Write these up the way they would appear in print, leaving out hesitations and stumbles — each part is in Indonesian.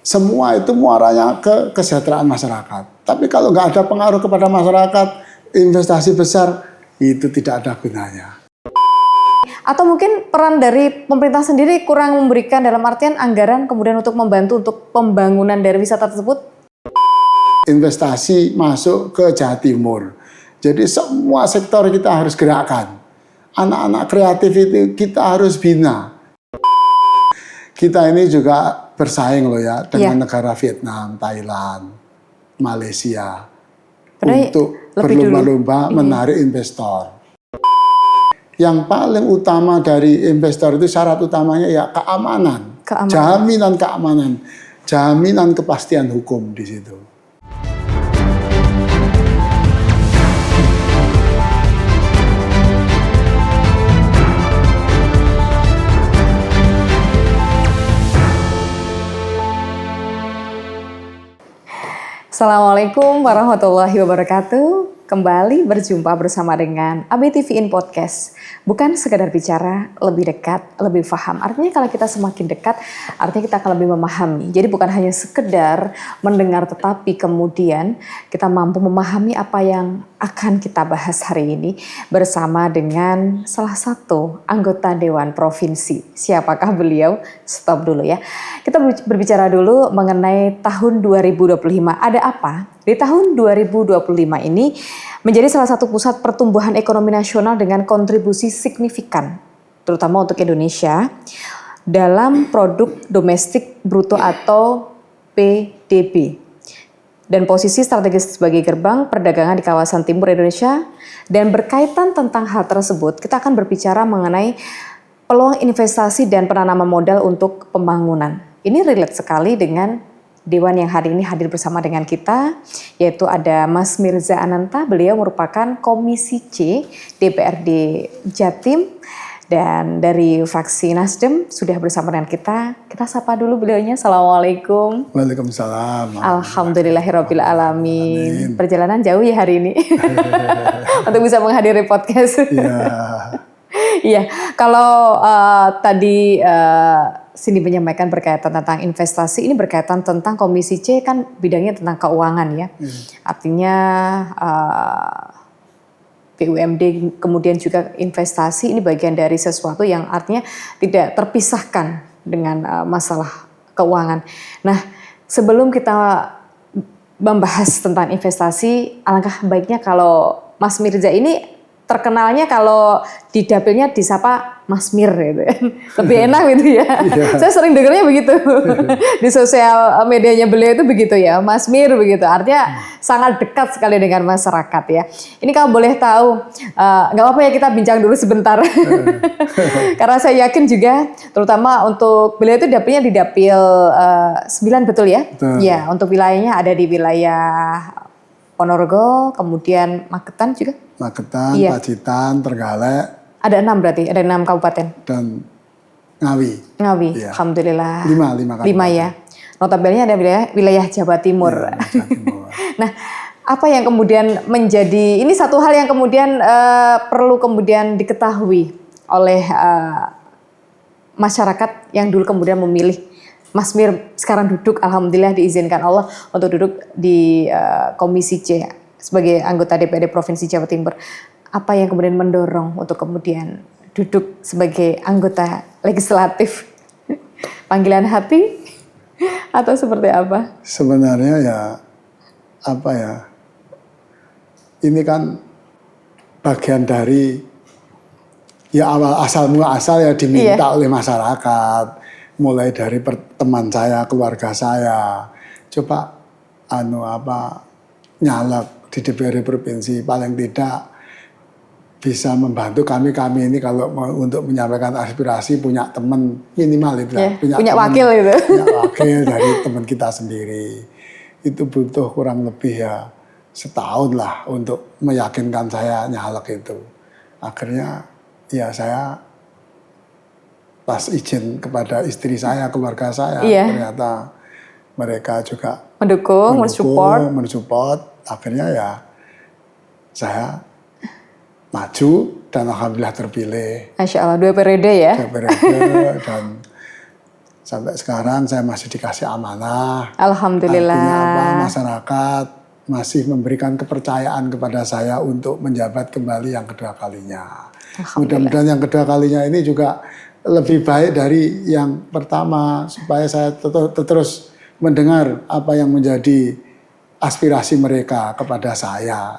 Semua itu muaranya ke kesejahteraan masyarakat. Tapi kalau nggak ada pengaruh kepada masyarakat, investasi besar itu tidak ada gunanya. Atau mungkin peran dari pemerintah sendiri kurang memberikan dalam artian anggaran kemudian untuk membantu untuk pembangunan dari wisata tersebut? Investasi masuk ke Jawa Timur. Jadi semua sektor kita harus gerakkan. Anak-anak kreatif itu kita harus bina. Kita ini juga bersaing loh ya dengan negara Vietnam, Thailand, Malaysia untuk berlomba-lomba menarik investor. Yang paling utama dari investor itu syarat utamanya ya keamanan. Jaminan keamanan, jaminan kepastian hukum di situ. Assalamualaikum warahmatullahi wabarakatuh. Kembali berjumpa bersama dengan ABTV in Podcast. Bukan sekedar bicara, lebih dekat, lebih paham. Artinya kalau kita semakin dekat, artinya kita akan lebih memahami. Jadi bukan hanya sekedar mendengar, tetapi kemudian kita mampu memahami apa yang akan kita bahas hari ini bersama dengan salah satu anggota Dewan Provinsi. Siapakah beliau? Stop dulu ya. Kita berbicara dulu mengenai tahun 2025. Ada apa? Di tahun 2025 ini menjadi salah satu pusat pertumbuhan ekonomi nasional dengan kontribusi signifikan, terutama untuk Indonesia, dalam produk domestik bruto atau PDB. Dan posisi strategis sebagai gerbang perdagangan di kawasan timur Indonesia. Dan berkaitan tentang hal tersebut, kita akan berbicara mengenai peluang investasi dan penanaman modal untuk pembangunan. Ini relate sekali dengan Dewan yang hari ini hadir bersama dengan kita, yaitu ada Mas Mirza Ananta. Beliau merupakan Komisi C DPRD Jatim dan dari fraksi Nasdem sudah bersama dengan kita. Kita sapa dulu beliaunya. Assalamualaikum. Waalaikumsalam. Alhamdulillahirabbil alamin. Perjalanan jauh ya hari ini untuk bisa menghadiri podcast. Iya, kalau tadi Cindy menyampaikan berkaitan tentang investasi, ini berkaitan tentang Komisi C kan bidangnya tentang keuangan ya. Artinya BUMD kemudian juga investasi ini bagian dari sesuatu yang artinya tidak terpisahkan dengan masalah keuangan. Nah, sebelum kita membahas tentang investasi, alangkah baiknya kalau Mas Mirza ini terkenalnya kalau di dapilnya disapa Mas Mir gitu. Lebih enak gitu ya. Saya sering dengarnya begitu. Di sosial medianya beliau itu begitu ya, Mas Mir begitu. Artinya sangat dekat sekali dengan masyarakat ya. Ini kalau boleh tahu, nggak apa-apa ya kita bincang dulu sebentar. Karena saya yakin juga, terutama untuk beliau itu dapilnya di dapil 9 betul ya? Ya, untuk wilayahnya ada di wilayah Ponorogo, kemudian Magetan juga. Magetan, Pacitan, Trenggalek. Ada 6 berarti, ada 6 kabupaten. Dan Ngawi. Ngawi, ya. Alhamdulillah. 5 ya. Notabene ada wilayah Jawa Timur. Ya, Jawa Timur. Nah, apa yang kemudian menjadi, ini satu hal yang kemudian perlu kemudian diketahui oleh masyarakat yang dulu kemudian memilih Mas Mir sekarang duduk, alhamdulillah diizinkan Allah untuk duduk di Komisi C sebagai anggota DPRD Provinsi Jawa Timur. Apa yang kemudian mendorong untuk kemudian duduk sebagai anggota legislatif? Panggilan hati atau seperti apa? Sebenarnya ya apa ya? Ini kan bagian dari ya asal ya diminta oleh masyarakat. Mulai dari teman saya, keluarga saya, coba nyalek di DPRD provinsi, paling tidak bisa membantu kami ini kalau untuk menyampaikan aspirasi punya teman minimal itu punya wakil itu. Punya wakil dari teman kita sendiri. Itu butuh kurang lebih ya setahun lah untuk meyakinkan saya nyalek itu. Akhirnya ya saya pas izin kepada istri saya, keluarga saya, ternyata mereka juga mendukung, mensupport. Akhirnya ya saya maju dan alhamdulillah terpilih. Masya Allah, 2 periode ya. 2 periode dan Sampai sekarang saya masih dikasih amanah. Alhamdulillah. Artinya apa? Masyarakat masih memberikan kepercayaan kepada saya untuk menjabat kembali yang kedua kalinya. Mudah-mudahan yang kedua kalinya ini juga lebih baik dari yang pertama, supaya saya terus mendengar apa yang menjadi aspirasi mereka kepada saya.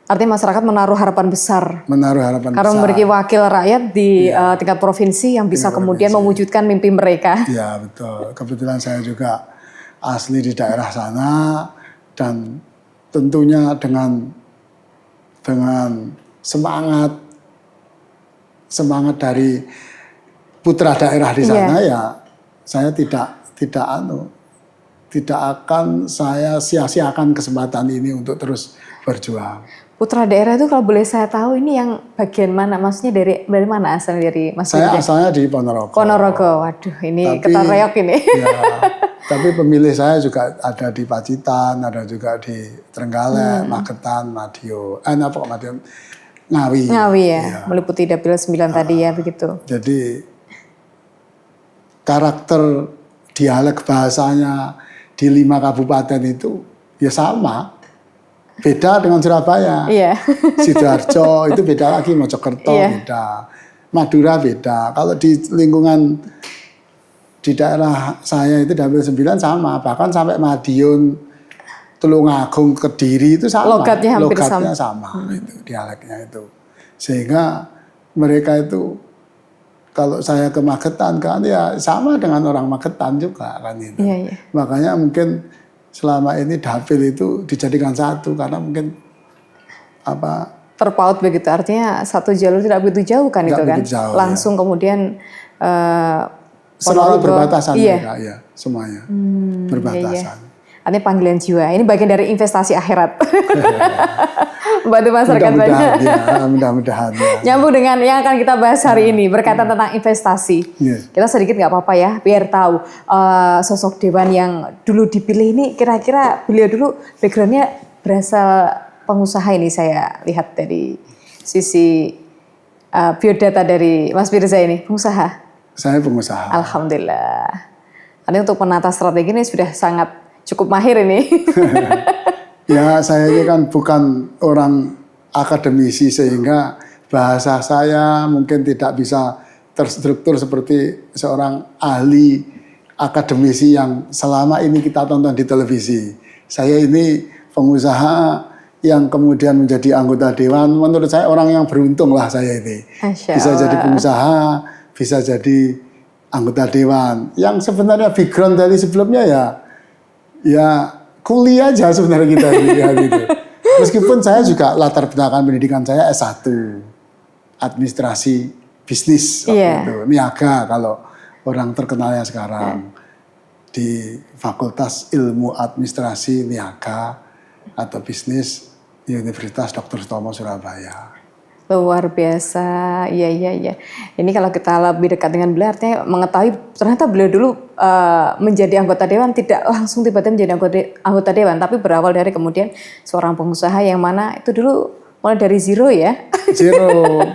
Artinya masyarakat menaruh harapan besar. Menaruh harapan Karena besar. memiliki wakil rakyat di tingkat provinsi yang bisa kemudian mewujudkan mimpi mereka. Ya betul. Kebetulan saya juga asli di daerah sana, dan tentunya dengan semangat dari putra daerah di sana, ya saya tidak akan saya sia-siakan kesempatan ini untuk terus berjuang. Putra daerah itu kalau boleh saya tahu ini yang bagian mana? Maksudnya dari mana asalnya, dari Mas Saya Wirja? asalnya di Ponorogo. Ponorogo, waduh ini ketar-reok ini. Ya, tapi pemilih saya juga ada di Pacitan, ada juga di Trenggalek, Magetan, Madiun, Ngawi. Ngawi ya, meliputi Dapil 9 tadi ya, begitu. Jadi karakter dialek bahasanya di 5 kabupaten itu ya sama. Beda dengan Surabaya. Iya. Sidoarjo itu beda lagi, Mojokerto beda. Madura beda. Kalau di lingkungan di daerah saya itu Dapil 9 sama, bahkan sampai Madiun, Tulungagung, Kediri itu sama. Logatnya hampir sama. Itu dialeknya itu. Sehingga mereka itu kalau saya ke Magetan kan ya sama dengan orang Magetan juga kan itu. Iya. Makanya mungkin selama ini dapil itu dijadikan satu karena mungkin terpaut begitu, artinya satu jalur tidak begitu jauh kan, itu kan jauh, langsung kemudian selalu berbatasan iya. mereka, ya semuanya berbatasan. Artinya panggilan jiwa, ini bagian dari investasi akhirat. Bantu masyarakat banyak. Mudah-mudahan. Ya. Nyambung dengan yang akan kita bahas hari ini, berkaitan tentang investasi. Kita sedikit nggak apa-apa ya, biar tahu sosok Dewan yang dulu dipilih ini, kira-kira beliau dulu backgroundnya berasal pengusaha. Ini saya lihat dari sisi biodata dari Mas Firza ini, pengusaha. Saya pengusaha. Alhamdulillah. Ini untuk menata strategi ini sudah sangat cukup mahir ini. Ya, saya ini kan bukan orang akademisi sehingga bahasa saya mungkin tidak bisa terstruktur seperti seorang ahli akademisi yang selama ini kita tonton di televisi. Saya ini pengusaha yang kemudian menjadi anggota dewan. Menurut saya orang yang beruntung lah saya ini. Bisa jadi pengusaha, bisa jadi anggota dewan. Yang sebenarnya background dari sebelumnya ya kuliah aja sebenarnya kita lihat itu. Meskipun saya juga latar belakang pendidikan saya S1 administrasi bisnis waktu itu, niaga kalau orang terkenalnya sekarang di Fakultas Ilmu Administrasi Niaga atau Bisnis Universitas Dr. Sutomo Surabaya. Luar biasa, iya. Ini kalau kita lebih dekat dengan beliau, artinya mengetahui ternyata beliau dulu menjadi anggota dewan tidak langsung tiba-tiba menjadi anggota dewan, tapi berawal dari kemudian seorang pengusaha yang mana itu dulu mulai dari zero ya. Zero,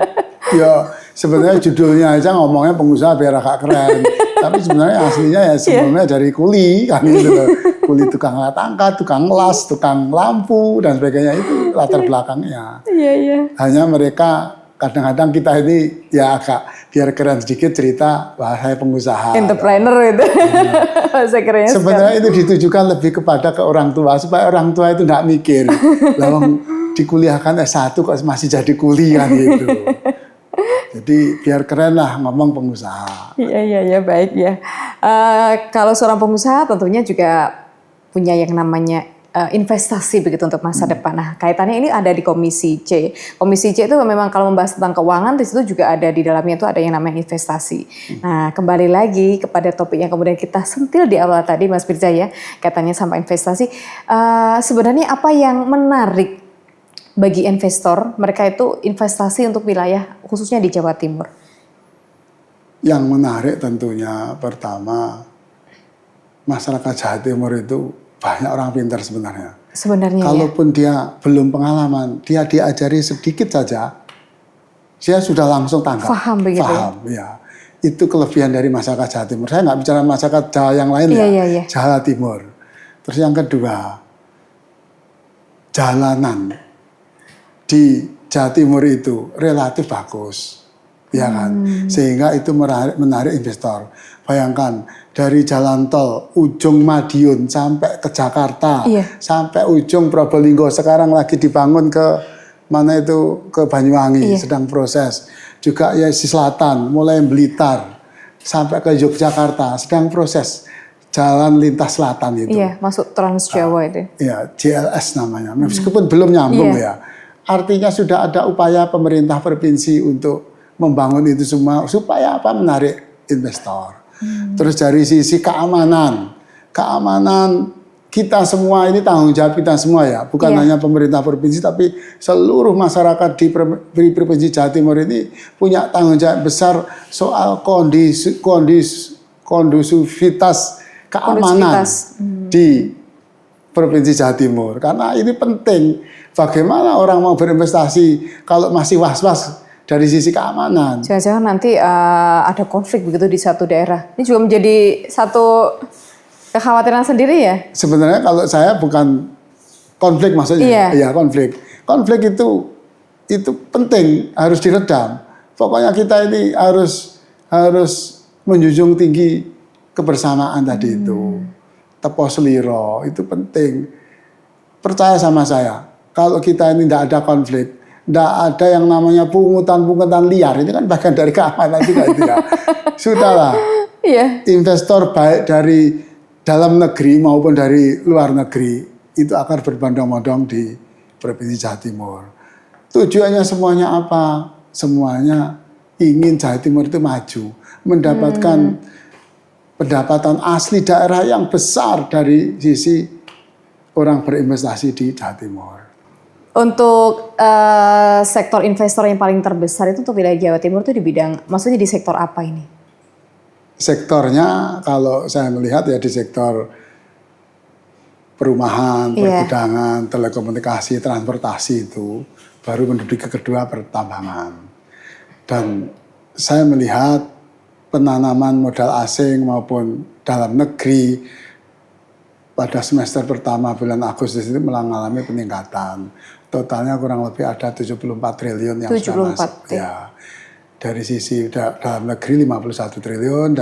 ya sebenarnya judulnya aja ngomongnya pengusaha biar agak keren, tapi sebenarnya aslinya ya sebelumnya dari kuli kan gitu loh. Kuli tukang angkat, tukang las, tukang lampu dan sebagainya, itu latar belakangnya. Iya. Hanya mereka kadang-kadang kita ini ya agak biar keren sedikit cerita bahwa saya pengusaha. Entrepreneur itu. Sebenarnya itu ditujukan lebih kepada ke orang tua supaya orang tua itu nggak mikir, lawang dikuliahkan S1 kok masih jadi kuli kan gitu. Jadi biar keren lah ngomong pengusaha. Iya baik ya. Kalau seorang pengusaha tentunya juga punya yang namanya investasi begitu untuk masa depan. Nah, kaitannya ini ada di Komisi C. Komisi C itu memang kalau membahas tentang keuangan, di situ juga ada di dalamnya itu ada yang namanya investasi. Nah, kembali lagi kepada topik yang kemudian kita sentil di awal tadi, Mas Firza ya, katanya sampai investasi. Sebenarnya apa yang menarik bagi investor mereka itu investasi untuk wilayah khususnya di Jawa Timur? Yang menarik tentunya pertama, masyarakat Jawa Timur itu banyak orang pintar sebenarnya. Kalaupun dia belum pengalaman, dia diajari sedikit saja, dia sudah langsung tanggap. Paham begitu. Paham, ya. Itu kelebihan dari masyarakat Jawa Timur. Saya nggak bicara masyarakat Jawa yang lain ya, Iya. Jawa Timur. Terus yang kedua, jalanan di Jawa Timur itu relatif bagus, ya kan? Sehingga itu menarik investor. Bayangkan dari jalan tol ujung Madiun sampai ke Jakarta, sampai ujung Probolinggo, sekarang lagi dibangun ke mana itu, ke Banyuwangi, sedang proses. Juga ya di selatan, mulai Blitar sampai ke Yogyakarta, sedang proses jalan lintas selatan itu. Iya, masuk Trans Jawa itu. Ya, JLS namanya. Meskipun belum nyambung ya. Artinya sudah ada upaya pemerintah provinsi untuk membangun itu semua supaya apa? Menarik investor. Terus dari sisi keamanan kita semua ini tanggung jawab kita semua ya, bukan hanya pemerintah provinsi tapi seluruh masyarakat di Provinsi Jawa Timur ini punya tanggung jawab besar soal kondusivitas keamanan di Provinsi Jawa Timur. Karena ini penting, bagaimana orang mau berinvestasi kalau masih was-was dari sisi keamanan. Jangan-jangan nanti ada konflik begitu di satu daerah. Ini juga menjadi satu kekhawatiran sendiri ya? Sebenarnya kalau saya bukan konflik maksudnya, ya konflik. Konflik itu penting, harus diredam. Pokoknya kita ini harus menjunjung tinggi kebersamaan tadi itu. Tepo seliro, itu penting. Percaya sama saya, kalau kita ini tidak ada konflik, tidak ada yang namanya pungutan liar, itu kan bagian dari keamanan juga itu ya. Sudahlah, investor baik dari dalam negeri maupun dari luar negeri itu akan berbondong-bondong di Provinsi Jawa Timur. Tujuannya semuanya apa? Semuanya ingin Jawa Timur itu maju, mendapatkan pendapatan asli daerah yang besar dari sisi orang berinvestasi di Jawa Timur. Untuk sektor investor yang paling terbesar itu untuk wilayah Jawa Timur itu di bidang, maksudnya di sektor apa ini? Sektornya kalau saya melihat ya di sektor perumahan, pergudangan, telekomunikasi, transportasi itu baru menduduki kedua pertambangan. Dan saya melihat penanaman modal asing maupun dalam negeri pada semester pertama bulan Agustus itu mengalami peningkatan. Totalnya kurang lebih ada 74 triliun yang sudah masuk. Ya. Dari sisi dalam negeri 51 triliun,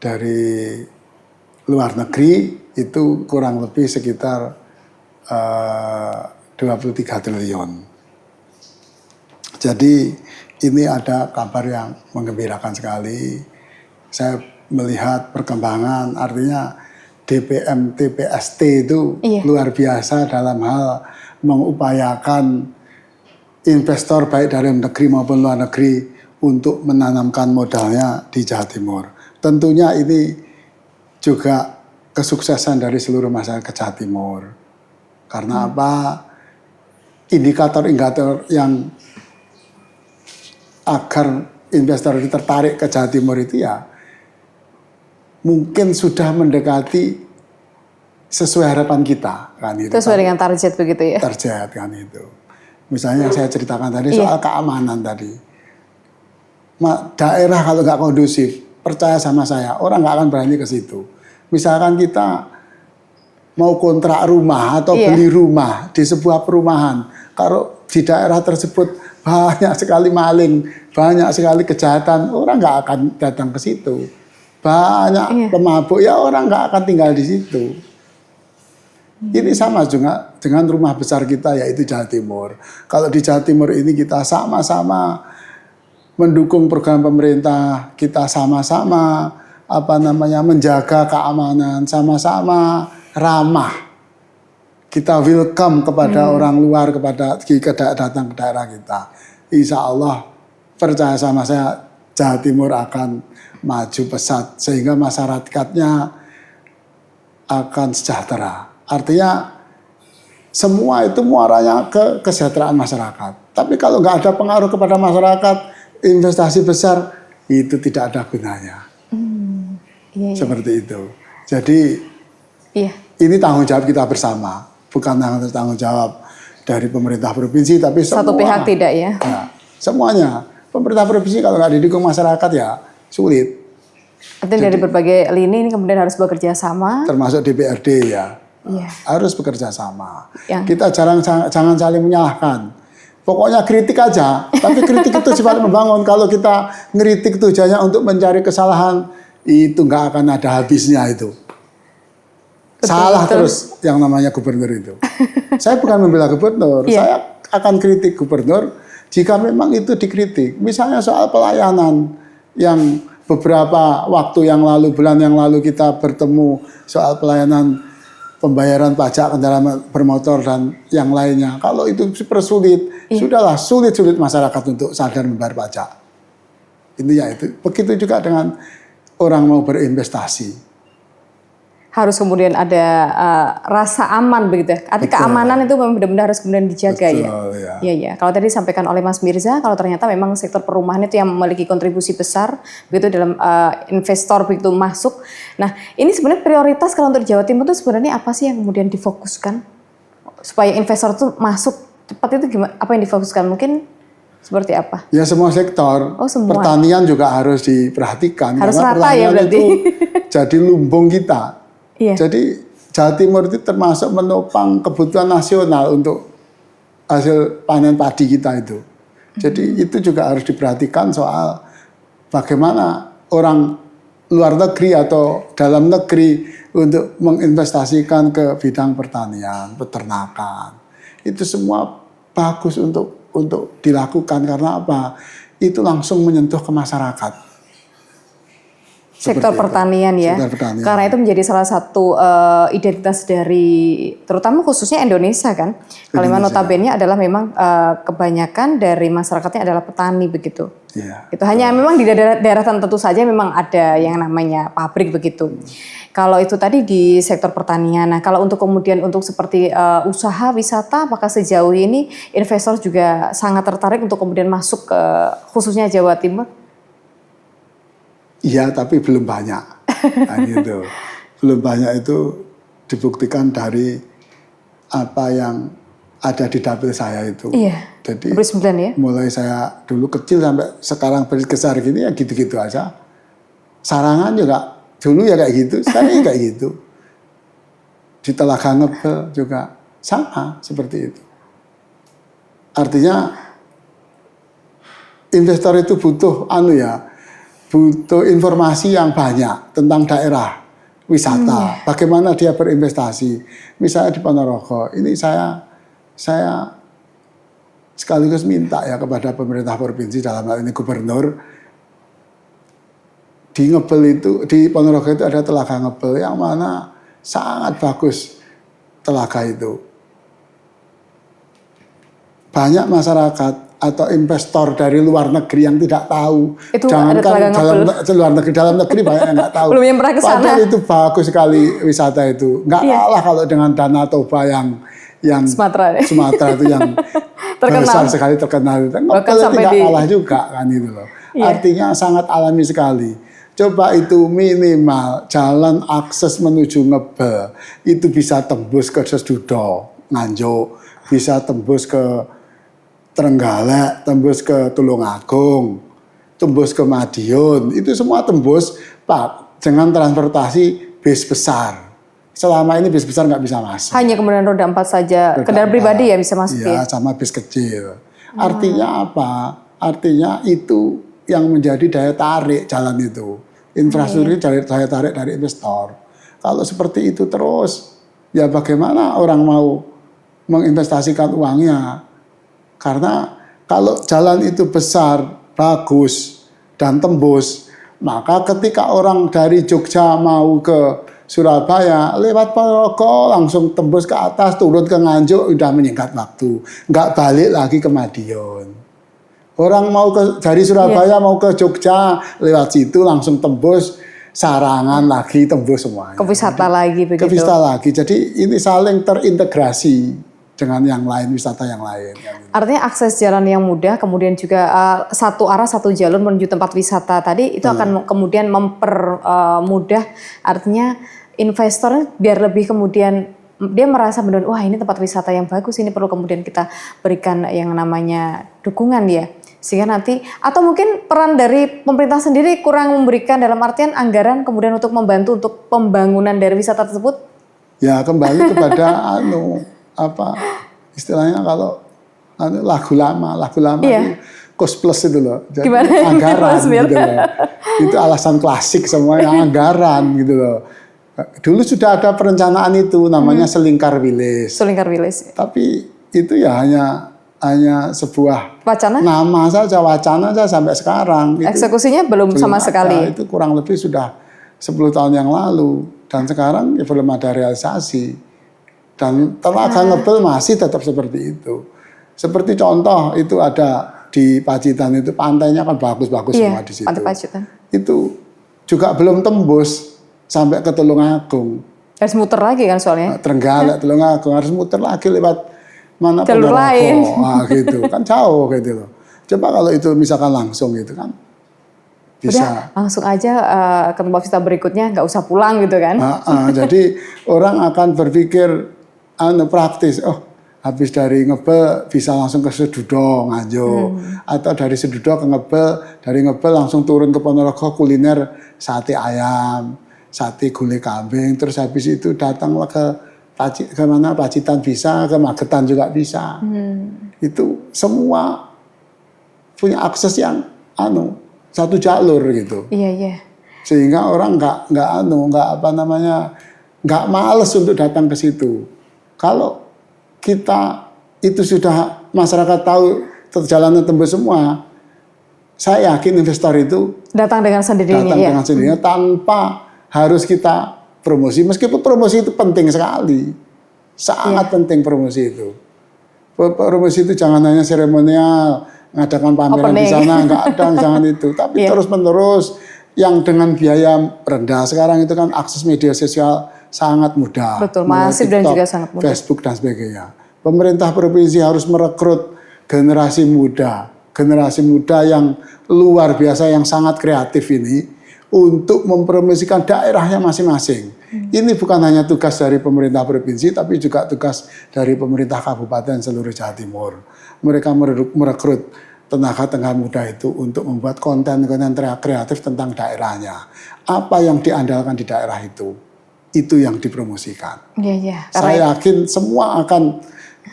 dari luar negeri itu kurang lebih sekitar 23 triliun. Jadi ini ada kabar yang menggembirakan sekali. Saya melihat perkembangan, artinya DPM TPST itu luar biasa dalam hal mengupayakan investor baik dari negeri maupun luar negeri untuk menanamkan modalnya di Jawa Timur. Tentunya ini juga kesuksesan dari seluruh masyarakat Jawa Timur. Karena apa? Indikator-indikator yang agar investor itu tertarik ke Jawa Timur itu ya mungkin sudah mendekati sesuai harapan kita kan itu. Sesuai dengan target begitu ya? Target kan itu. Misalnya yang saya ceritakan tadi soal keamanan tadi. Daerah kalau nggak kondusif, percaya sama saya, orang nggak akan berani ke situ. Misalkan kita mau kontrak rumah atau beli rumah di sebuah perumahan, kalau di daerah tersebut banyak sekali maling, banyak sekali kejahatan, orang nggak akan datang ke situ. Banyak pemabuk, ya orang nggak akan tinggal di situ. Ini sama juga dengan rumah besar kita yaitu Jawa Timur. Kalau di Jawa Timur ini kita sama-sama mendukung program pemerintah, kita sama-sama menjaga keamanan, sama-sama ramah. Kita welcome kepada orang luar, kepada datang ke daerah kita. Insya Allah percaya sama saya Jawa Timur akan maju pesat sehingga masyarakatnya akan sejahtera. Artinya semua itu muaranya ke kesejahteraan masyarakat. Tapi kalau nggak ada pengaruh kepada masyarakat, investasi besar itu tidak ada gunanya. Seperti itu. Jadi ini tanggung jawab kita bersama, bukan tanggung jawab dari pemerintah provinsi, tapi semua. Satu pihak tidak ya? Ya semuanya. Pemerintah provinsi kalau nggak didukung masyarakat ya sulit. Artinya dari berbagai lini ini kemudian harus bekerja sama. Termasuk DPRD ya. Iya. Harus bekerja sama. Ya. Kita jangan saling menyalahkan. Pokoknya kritik aja, tapi kritik itu sifat membangun. Kalau kita ngeritik tujuannya untuk mencari kesalahan, itu nggak akan ada habisnya itu. Salah terus yang namanya gubernur itu. Saya bukan membela gubernur, saya akan kritik gubernur jika memang itu dikritik. Misalnya soal pelayanan yang beberapa waktu yang lalu, bulan yang lalu kita bertemu soal pelayanan pembayaran pajak kendaraan bermotor dan yang lainnya. Kalau itu dipersulit, sudahlah sulit-sulit masyarakat untuk sadar membayar pajak. Intinya itu. Begitu juga dengan orang mau berinvestasi. Harus kemudian ada rasa aman begitu. Artinya keamanan itu memang benar-benar harus kemudian dijaga. Betul, ya. Iya, iya. Kalau tadi disampaikan oleh Mas Mirza, kalau ternyata memang sektor perumahan itu yang memiliki kontribusi besar begitu dalam investor begitu masuk. Nah, ini sebenarnya prioritas kalau untuk Jawa Timur itu sebenarnya apa sih yang kemudian difokuskan supaya investor itu masuk cepat itu gimana? Apa yang difokuskan? Mungkin seperti apa? Ya semua sektor. Oh, semua. Pertanian juga harus diperhatikan. Harus karena rata ya berarti. itu jadi lumbung kita. Iya. Jadi Jawa Timur itu termasuk menopang kebutuhan nasional untuk hasil panen padi kita itu. Jadi itu juga harus diperhatikan soal bagaimana orang luar negeri atau dalam negeri untuk menginvestasikan ke bidang pertanian, peternakan. Itu semua bagus untuk dilakukan karena apa? Itu langsung menyentuh ke masyarakat. Sektor pertanian ya, sektor pertanian. Karena itu menjadi salah satu identitas dari, terutama khususnya Indonesia kan. Kalimantan notabene adalah memang kebanyakan dari masyarakatnya adalah petani begitu. Yeah. Itu hanya memang di daerah tertentu saja memang ada yang namanya pabrik begitu. Kalau itu tadi di sektor pertanian. Nah, kalau untuk kemudian untuk seperti usaha wisata, apakah sejauh ini investor juga sangat tertarik untuk kemudian masuk ke khususnya Jawa Timur? Iya, tapi belum banyak. Nah, gitu. Belum banyak itu dibuktikan dari apa yang ada di dapil saya itu. Iya. Jadi 9 ya. mulai saya dulu kecil sampai sekarang besar gini ya gitu-gitu aja. Sarangan juga dulu ya kayak gitu, sekarang ya kayak gitu. Di Telaga Ngebel juga sama seperti itu. Artinya investor itu butuh butuh informasi yang banyak tentang daerah wisata, bagaimana dia berinvestasi. Misalnya di Ponorogo, ini saya sekaligus minta ya kepada pemerintah provinsi dalam hal ini gubernur, di Ngebel itu, di Ponorogo itu ada Telaga Ngebel yang mana sangat bagus telaga itu. Banyak masyarakat atau investor dari luar negeri yang tidak tahu. Itu jangankan dalam negeri banyak yang nggak tahu. Belum yang pernah ke sana. Padahal itu bagus sekali wisata itu. Nggak kalah kalau dengan Danau Toba yang Sumatera itu yang besar sekali terkenal. Ngebel tidak kalah juga kan itu loh. Artinya sangat alami sekali. Coba itu minimal jalan akses menuju Ngebel itu bisa tembus ke Sedudo, Nganjuk, bisa tembus ke Trenggalek, tembus ke Tulungagung, tembus ke Madiun, itu semua tembus Pak dengan transportasi bis besar. Selama ini bis besar nggak bisa masuk. Hanya kemudian roda 4 saja, kendaraan pribadi ya bisa masuk ya? Sama bis kecil. Artinya apa? Artinya itu yang menjadi daya tarik jalan itu. Infrastruktur daya tarik dari investor. Kalau seperti itu terus, ya bagaimana orang mau menginvestasikan uangnya? Karena kalau jalan itu besar, bagus, dan tembus, maka ketika orang dari Jogja mau ke Surabaya, lewat Ponorogo, langsung tembus ke atas, turun ke Nganjuk, udah menyingkat waktu. Nggak balik lagi ke Madiun. Orang mau dari Surabaya mau ke Jogja, lewat situ langsung tembus, Sarangan lagi, tembus semuanya. Ke wisata lagi begitu. Ke wisata lagi, jadi ini saling terintegrasi dengan yang lain, wisata yang lain. Artinya akses jalan yang mudah, kemudian juga satu arah satu jalur menuju tempat wisata tadi itu akan kemudian mempermudah, artinya investor biar lebih kemudian dia merasa benar, wah ini tempat wisata yang bagus, ini perlu kemudian kita berikan yang namanya dukungan ya. Sehingga nanti, atau mungkin peran dari pemerintah sendiri kurang memberikan dalam artian anggaran kemudian untuk membantu untuk pembangunan dari wisata tersebut? Ya kembali kepada istilahnya kalau lagu lama Iya. itu cost plus itu loh. Jadi Gimana? anggaran Mas gitu Mir? loh. Itu alasan klasik semuanya anggaran gitu loh. Dulu sudah ada perencanaan itu namanya Selingkar Wilis. Selingkar Wilis. Tapi itu ya hanya sebuah Wacana? nama saja, wacana saja sampai sekarang. Itu Eksekusinya belum sama ada. sekali. Itu kurang lebih sudah 10 tahun yang lalu. Dan sekarang ya belum ada realisasi. Dan tenaga ngebel masih tetap seperti itu. Seperti contoh itu ada di Pacitan itu pantainya kan bagus-bagus semua di situ. Pantai Pacitan. Itu juga belum tembus sampai ke Tulungagung. Harus muter lagi kan soalnya. Trenggalek, Tulungagung harus muter lagi lewat mana jalur lain. gitu kan jauh gitu loh. Coba kalau itu misalkan langsung gitu kan bisa. Udah langsung aja ke tempat wisata berikutnya, nggak usah pulang gitu kan. Jadi orang akan berpikir praktis. Oh, habis dari Ngebel bisa langsung ke Sedudo, Nganjuk. Atau dari Sedudo ke Ngebel, dari Ngebel langsung turun ke Ponorogo kuliner sate ayam, sate gulai kambing, terus habis itu datanglah ke mana Pacitan bisa, ke Magetan juga bisa. Itu semua punya akses yang satu jalur gitu. Iya. Sehingga orang nggak males untuk datang ke situ. Kalau kita itu sudah masyarakat tahu perjalanan tembus semua, saya yakin investor itu Datang dengan sendirinya. Tanpa harus kita promosi. Meskipun promosi itu penting sekali, sangat penting promosi itu. Promosi itu jangan hanya seremonial, ngadakan pameran di sana, nggak ada, jangan itu. Tapi terus-menerus yang dengan biaya rendah sekarang itu kan akses media sosial sangat mudah. Betul, masif dan juga sangat mudah. Facebook dan sebagainya. Pemerintah provinsi harus merekrut generasi muda yang luar biasa, yang sangat kreatif ini untuk mempromosikan daerahnya masing-masing. Ini bukan hanya tugas dari pemerintah provinsi, tapi juga tugas dari pemerintah kabupaten seluruh Jawa Timur. Mereka merekrut tenaga muda itu untuk membuat konten-konten kreatif tentang daerahnya. Apa yang diandalkan di daerah itu yang dipromosikan. Iya. Saya yakin semua akan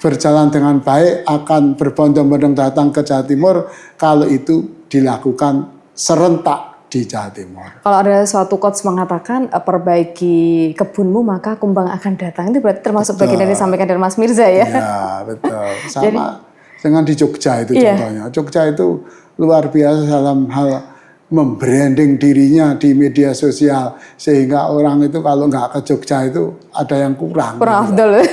berjalan dengan baik, akan berbondong-bondong datang ke Jawa Timur kalau itu dilakukan serentak di Jawa Timur. Kalau ada suatu quotes mengatakan perbaiki kebunmu maka kumbang akan datang, itu berarti termasuk bagian dari disampaikan dari Mas Mirza ya? Ya betul. Sama dengan di Jogja itu contohnya. Jogja itu luar biasa dalam hal membranding dirinya di media sosial, sehingga orang itu kalau nggak ke Jogja itu ada yang kurang. Afdol.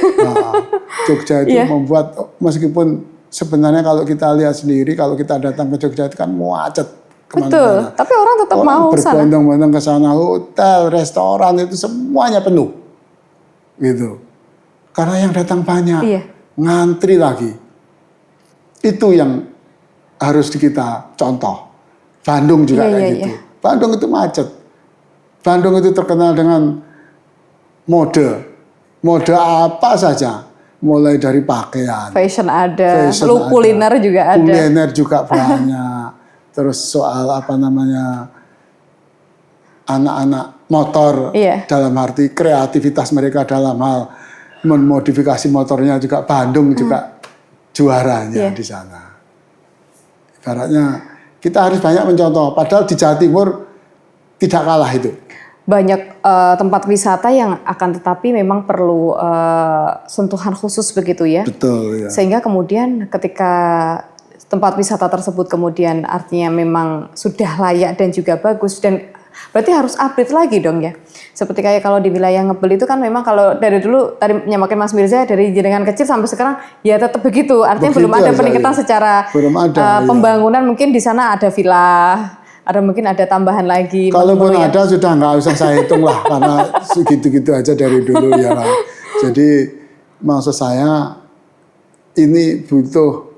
Jogja itu membuat, meskipun sebenarnya kalau kita lihat sendiri, kalau kita datang ke Jogja itu kan macet. Betul, tapi orang tetap mau sana. Berbondong-bondong ke sana, hotel, restoran itu semuanya penuh, gitu. Karena yang datang banyak, ngantri lagi. Itu yang harus kita contoh. Bandung juga kayak gitu. Bandung itu macet. Bandung itu terkenal dengan mode apa saja, mulai dari pakaian, fashion ada, kuliner juga ada. Kuliner juga banyak. Terus soal anak-anak motor, dalam arti kreativitas mereka dalam hal memodifikasi motornya juga, Bandung juga juaranya di sana. Ibaratnya kita harus banyak mencontoh, padahal di Jawa Timur tidak kalah itu. Banyak tempat wisata yang akan tetapi memang perlu sentuhan khusus begitu ya. Betul ya. Sehingga kemudian ketika tempat wisata tersebut kemudian artinya memang sudah layak dan juga bagus, dan berarti harus update lagi dong ya. Seperti kayak kalau di wilayah Ngebel itu kan memang kalau dari dulu tadi nyamakin Mas Mirza dari jenengan kecil sampai sekarang ya tetap begitu. Artinya belum ada peningkatan secara pembangunan. Mungkin di sana ada villa, mungkin ada tambahan lagi. Kalaupun ada sudah nggak usah saya hitung lah, karena segitu-gitu aja dari dulu ya. Jadi maksud saya ini butuh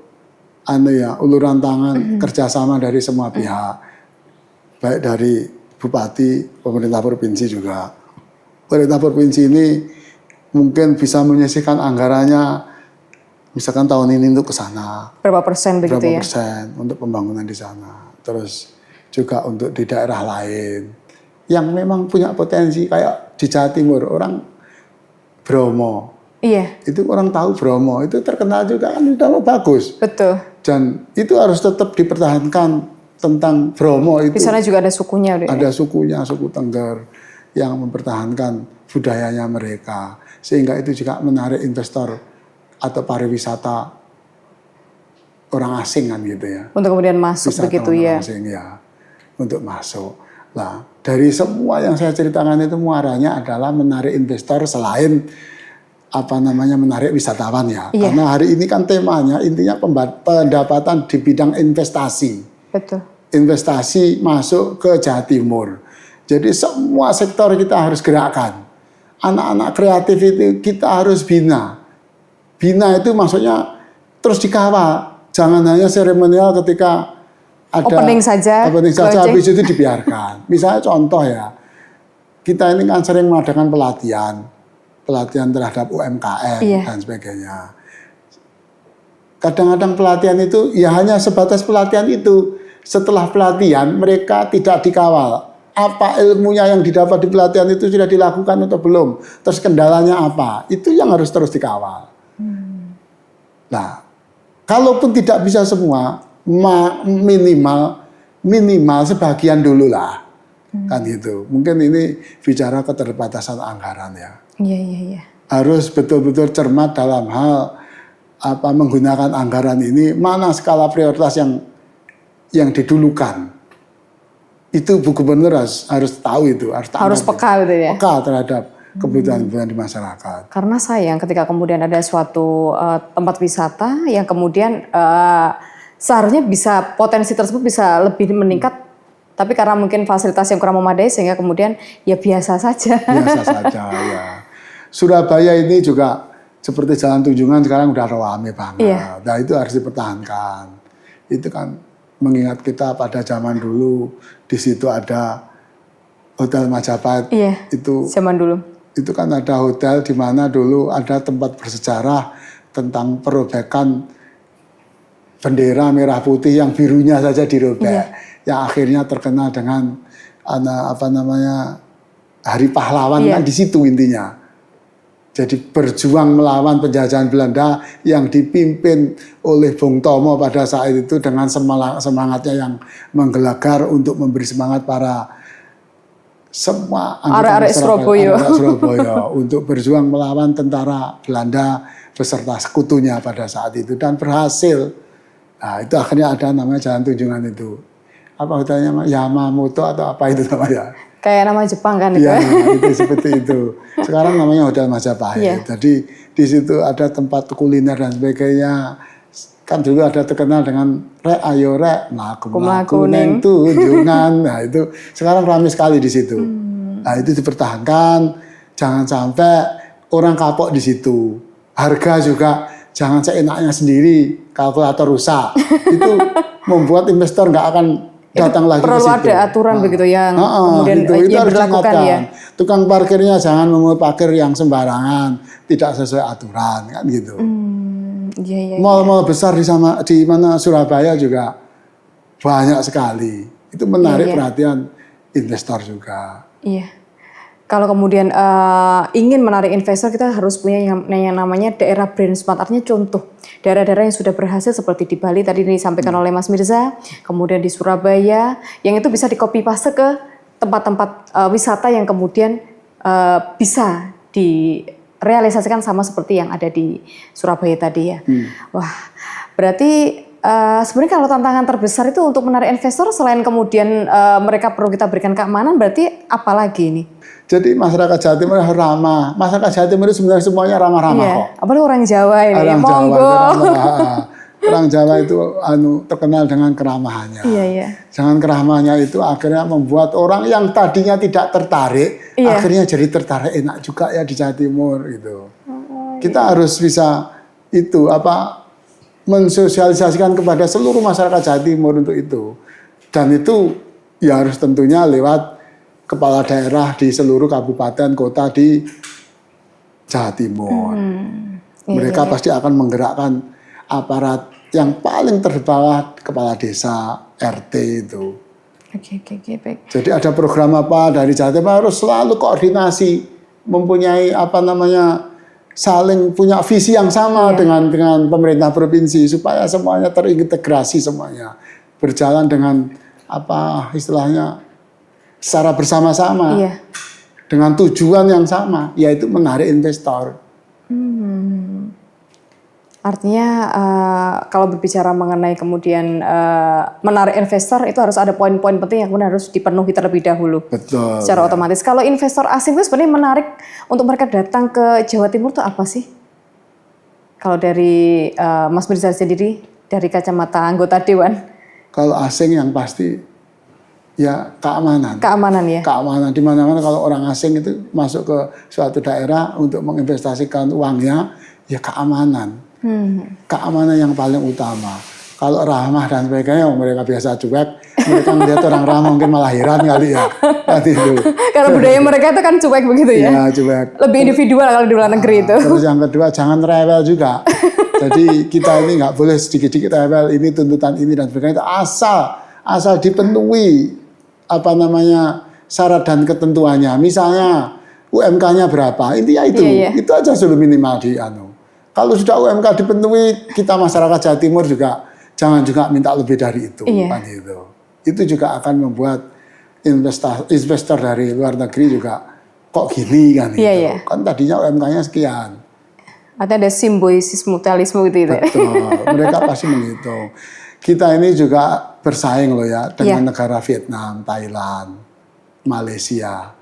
uluran tangan kerjasama dari semua pihak, baik dari Bupati, pemerintah provinsi juga. Pemerintah provinsi ini mungkin bisa menyisihkan anggarannya misalkan tahun ini untuk ke sana. Berapa persen begitu Berapa ya? persen untuk pembangunan di sana. Terus juga untuk di daerah lain yang memang punya potensi kayak di Jawa Timur, orang Bromo. Iya, Itu orang tahu Bromo, itu terkenal juga kan sudah bagus. betul. Dan itu harus tetap dipertahankan tentang Bromo itu. Di sana juga ada sukunya. Udah, Ada sukunya, suku Tengger yang mempertahankan budayanya mereka. Sehingga itu juga menarik investor atau pariwisata orang asing kan gitu ya. untuk kemudian masuk begitu Wisatawan ya. orang asing ya, untuk masuk. Nah, dari semua yang saya ceritakan itu muaranya adalah menarik investor selain menarik wisatawan ya. Iya. Karena hari ini kan temanya intinya pendapatan di bidang investasi. Betul. Investasi masuk ke Jawa Timur. Jadi semua sektor kita harus gerakkan. Anak-anak kreatif itu kita harus bina. Bina itu maksudnya terus dikawal. Jangan hanya seremonial ketika ada Opening saja, habis itu dibiarkan. Misalnya contoh ya, kita ini kan sering mengadakan pelatihan terhadap UMKM Iya. dan sebagainya. Kadang-kadang pelatihan itu ya hanya sebatas pelatihan itu. Setelah pelatihan mereka tidak dikawal. Apa ilmunya yang didapat di pelatihan itu sudah dilakukan atau belum? Terus kendalanya apa? Itu yang harus terus dikawal. Nah, kalaupun tidak bisa semua, minimal sebagian dulu lah. Kan gitu. Mungkin ini bicara keterbatasan anggaran ya. Iya, iya, iya. Harus betul-betul cermat dalam hal menggunakan anggaran ini, mana skala prioritas yang didulukan. Itu Bu Gubernur harus tahu itu, Harus peka gitu ya. peka terhadap kebutuhan-kebutuhan di masyarakat. Karena sayang ketika kemudian ada suatu tempat wisata yang kemudian seharusnya bisa potensi tersebut bisa lebih meningkat, tapi karena mungkin fasilitas yang kurang memadai sehingga kemudian ya biasa saja. Biasa saja ya. Surabaya ini juga seperti Jalan Tunjungan sekarang udah ramai banget. Iya. Nah itu harus dipertahankan. Itu kan mengingat kita pada zaman dulu di situ ada Hotel Majapahit. Iya. Itu Zaman dulu. itu kan ada hotel di mana dulu ada tempat bersejarah tentang perobekan bendera merah putih yang birunya saja dirobek. Iya. Yang akhirnya terkenal dengan Hari Pahlawan Iya. kan di situ intinya. Jadi berjuang melawan penjajahan Belanda yang dipimpin oleh Bung Tomo pada saat itu dengan semangatnya yang menggelagar untuk memberi semangat para semua Arek-arek Surabaya. Surabaya untuk berjuang melawan tentara Belanda beserta sekutunya pada saat itu dan berhasil. Nah, itu akhirnya ada namanya Jalan Tunjungan itu. Apa hotelnya Yamamoto atau apa itu namanya? Kayak nama Jepang kan itu. Iya, itu seperti itu. Sekarang namanya Hotel Majapahit. Iya. Jadi di situ ada tempat kuliner dan sebagainya. Kan dulu ada terkenal dengan rek ayo rek mlaku neng Tunjungan. Nah itu sekarang ramai sekali di situ. Nah itu dipertahankan. Jangan sampai orang kapok di situ. Harga juga jangan seenaknya sendiri. Kalkulator rusak. Itu membuat investor nggak akan datang lagi ke situ. Perlu ada aturan begitu yang kemudian itu yang harus dilakukan ya. diingatkan. Tukang parkirnya jangan memungut parkir yang sembarangan, tidak sesuai aturan kan gitu. Iya, iya. Mal-mal besar di mana Surabaya juga banyak sekali. Itu menarik Iya. perhatian investor juga. Iya. Kalau kemudian ingin menarik investor, kita harus punya yang namanya daerah brand smart. Artinya contoh, daerah-daerah yang sudah berhasil seperti di Bali tadi disampaikan oleh Mas Mirza, kemudian di Surabaya, yang itu bisa di-copy paste ke tempat-tempat wisata yang kemudian bisa direalisasikan sama seperti yang ada di Surabaya tadi ya. Wah, berarti sebenarnya kalau tantangan terbesar itu untuk menarik investor selain kemudian mereka perlu kita berikan keamanan, berarti apa lagi ini? Jadi masyarakat Jawa Timur harus ramah. Masyarakat Jawa Timur itu sebenarnya semuanya ramah-ramah Iya, kok. apalagi orang Jawa ini. Orang Jawa Monggo. itu ramah. Orang Jawa itu terkenal dengan keramahannya. Iya, iya. Jangan keramahannya itu akhirnya membuat orang yang tadinya tidak tertarik, Iya. akhirnya jadi tertarik enak juga ya di Jawa Timur gitu. Kita harus bisa mensosialisasikan kepada seluruh masyarakat Jawa Timur untuk itu. Dan itu ya harus tentunya lewat kepala daerah di seluruh kabupaten kota di Jawa Timur. Iya, Mereka iya. pasti akan menggerakkan aparat yang paling terbawah, kepala desa, RT itu. Oke, baik. Jadi ada program apa dari Jawa Timur harus selalu koordinasi, mempunyai saling punya visi yang sama dengan pemerintah provinsi supaya semuanya terintegrasi semuanya, berjalan dengan istilahnya secara bersama-sama, dengan tujuan yang sama, yaitu menarik investor. Artinya kalau berbicara mengenai kemudian menarik investor itu harus ada poin-poin penting yang kemudian harus dipenuhi terlebih dahulu. Betul. Secara otomatis. Kalau investor asing itu sebenarnya menarik untuk mereka datang ke Jawa Timur itu apa sih? Kalau dari Mas Mirza sendiri dari kacamata anggota dewan? Kalau asing yang pasti ya keamanan. Keamanan ya. Keamanan di mana-mana kalau orang asing itu masuk ke suatu daerah untuk menginvestasikan uangnya, ya keamanan. Keamanan yang paling utama. Kalau ramah dan sebagainya, mereka biasa cuek. Mereka melihat orang ramah mungkin malah heran kali ya. Itu. Karena budaya mereka itu kan cuek begitu ya. Iya, cuek. Lebih individual kalau di luar negeri itu. Terus yang kedua, jangan rewel juga. Jadi kita ini nggak boleh sedikit-sedikit rewel. Ini tuntutan ini dan sebagainya. Itu asal dipenuhi syarat dan ketentuannya. Misalnya UMK-nya berapa? Intinya itu. Itu aja sudah minimal di Kalau sudah UMK dipenuhi, kita masyarakat Jawa Timur juga jangan juga minta lebih dari itu. Kan gitu. Itu juga akan membuat investor dari luar negeri juga kok gini kan gitu. Kan tadinya UMK-nya sekian. Artinya ada simbiosis mutualisme gitu. Betul, mereka pasti menghitung. Kita ini juga bersaing loh ya dengan negara Vietnam, Thailand, Malaysia.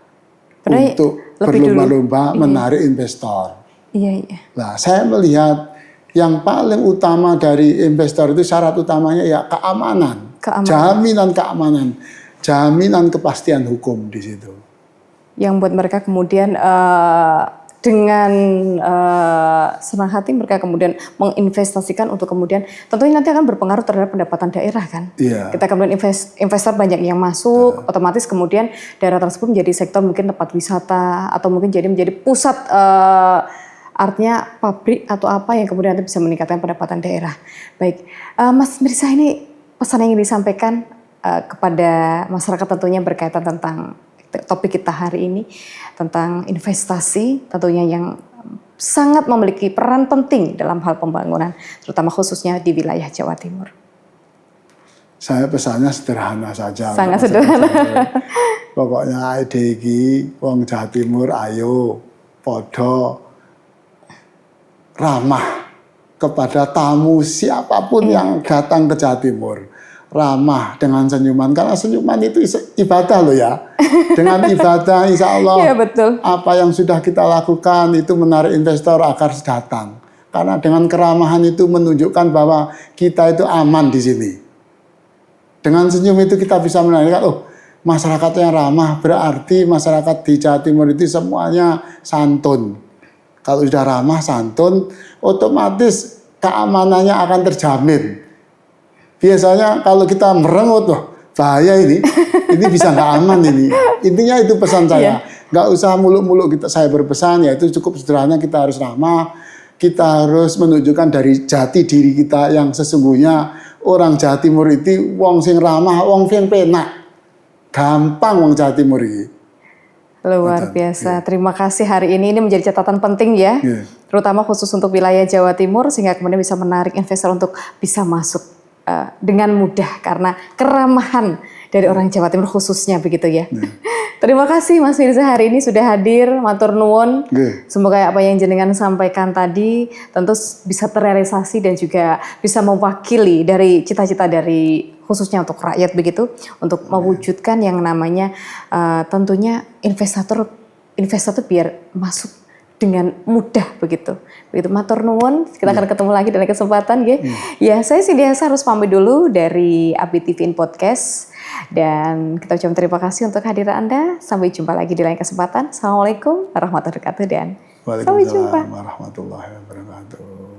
Untuk berlomba-lomba menarik investor. Iya. Nah, saya melihat yang paling utama dari investor itu syarat utamanya ya keamanan. Jaminan keamanan, jaminan kepastian hukum di situ. Yang buat mereka kemudian dengan senang hati mereka kemudian menginvestasikan untuk kemudian tentunya nanti akan berpengaruh terhadap pendapatan daerah kan. Iya. Kita kemudian investor banyak yang masuk, otomatis kemudian daerah tersebut menjadi sektor mungkin tempat wisata atau mungkin menjadi pusat artinya pabrik atau apa yang kemudian nanti bisa meningkatkan pendapatan daerah. Baik, Mas Mirza, ini pesan yang ingin disampaikan kepada masyarakat tentunya berkaitan tentang topik kita hari ini tentang investasi tentunya yang sangat memiliki peran penting dalam hal pembangunan, terutama khususnya di wilayah Jawa Timur. Saya pesannya sederhana saja. Sangat sederhana. Pokoknya iki wong Jawa Timur ayo podo ramah kepada tamu siapapun yang datang ke Jawa Timur. Ramah dengan senyuman, karena senyuman itu ibadah loh ya. Dengan ibadah insya Allah betul. Apa yang sudah kita lakukan itu menarik investor agar datang. Karena dengan keramahan itu menunjukkan bahwa kita itu aman di sini. Dengan senyum itu kita bisa menanyakan, masyarakat yang ramah berarti masyarakat di Jawa Timur itu semuanya santun. Kalau sudah ramah, santun, otomatis keamanannya akan terjamin. Biasanya kalau kita merengut, bahaya ini bisa nggak aman ini. Intinya itu pesan saya. Nggak usah muluk-muluk saya berpesan, yaitu cukup sederhana, kita harus ramah. Kita harus menunjukkan dari jati diri kita yang sesungguhnya orang Jawa Timur itu wong sing ramah, wong sing penak. Gampang wong Jawa Timur ini. Luar biasa. Terima kasih hari ini menjadi catatan penting ya. Terutama khusus untuk wilayah Jawa Timur sehingga kemudian bisa menarik investor untuk bisa masuk dengan mudah karena keramahan dari orang Jawa Timur khususnya begitu ya. Terima kasih Mas Mirza hari ini sudah hadir, matur nuwun. Semoga apa yang jenengan sampaikan tadi tentu bisa terrealisasi dan juga bisa mewakili dari cita-cita dari khususnya untuk rakyat begitu, untuk mewujudkan yang namanya tentunya investor biar masuk dengan mudah begitu. Begitu matur nuwun, kita akan ketemu lagi dalam kesempatan nggih. Ya, saya Cindy Hasa harus pamit dulu dari ABTV in Podcast dan kita ucapkan terima kasih untuk kehadiran Anda. Sampai jumpa lagi di lain kesempatan. Assalamualaikum warahmatullahi wabarakatuh dan sampai jumpa. Waalaikumsalam warahmatullahi wabarakatuh.